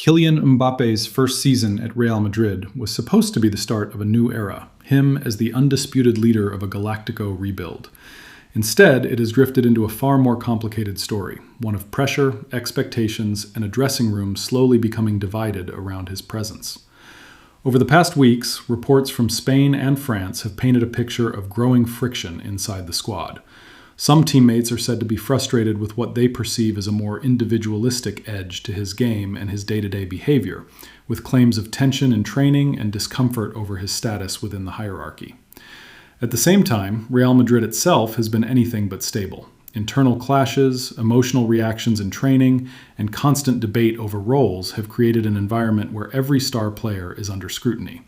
Kylian Mbappe's first season at Real Madrid was supposed to be the start of a new era, him as the undisputed leader of a Galactico rebuild. Instead, it has drifted into a far more complicated story, one of pressure, expectations, and a dressing room slowly becoming divided around his presence. Over the past weeks, reports from Spain and France have painted a picture of growing friction inside the squad. Some teammates are said to be frustrated with what they perceive as a more individualistic edge to his game and his day-to-day behavior, with claims of tension in training and discomfort over his status within the hierarchy. At the same time, Real Madrid itself has been anything but stable. Internal clashes, emotional reactions in training, and constant debate over roles have created an environment where every star player is under scrutiny.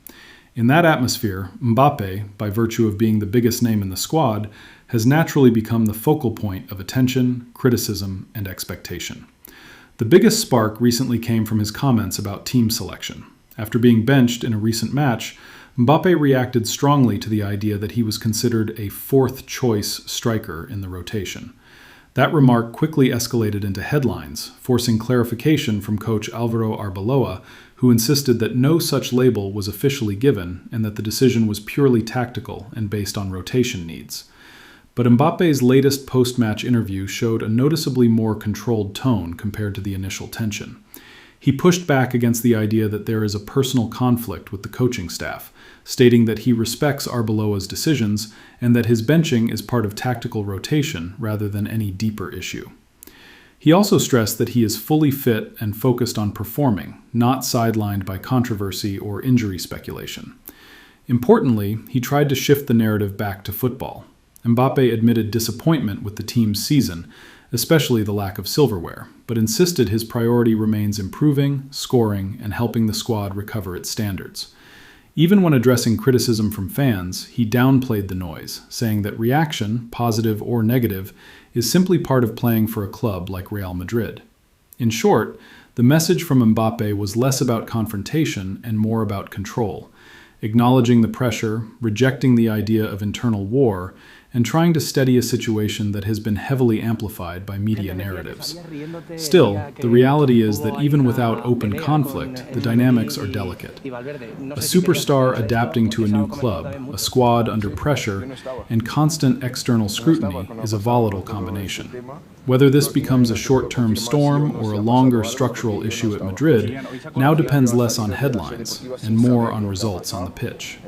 In that atmosphere, Mbappé, by virtue of being the biggest name in the squad, has naturally become the focal point of attention, criticism, and expectation. The biggest spark recently came from his comments about team selection. After being benched in a recent match, Mbappé reacted strongly to the idea that he was considered a fourth-choice striker in the rotation. That remark quickly escalated into headlines, forcing clarification from coach Álvaro Arbeloa, who insisted that no such label was officially given and that the decision was purely tactical and based on rotation needs. But Mbappé's latest post-match interview showed a noticeably more controlled tone compared to the initial tension. He pushed back against the idea that there is a personal conflict with the coaching staff, stating that he respects Arbeloa's decisions and that his benching is part of tactical rotation rather than any deeper issue. He also stressed that he is fully fit and focused on performing, not sidelined by controversy or injury speculation. Importantly, he tried to shift the narrative back to football. Mbappé admitted disappointment with the team's season, especially the lack of silverware, but insisted his priority remains improving, scoring, and helping the squad recover its standards. Even when addressing criticism from fans, he downplayed the noise, saying that reaction, positive or negative, is simply part of playing for a club like Real Madrid. In short, the message from Mbappé was less about confrontation and more about control, acknowledging the pressure, rejecting the idea of internal war, and trying to steady a situation that has been heavily amplified by media narratives. Still, the reality is that even without open conflict, the dynamics are delicate. A superstar adapting to a new club, a squad under pressure, and constant external scrutiny is a volatile combination. Whether this becomes a short-term storm or a longer structural issue at Madrid now depends less on headlines and more on results on the pitch.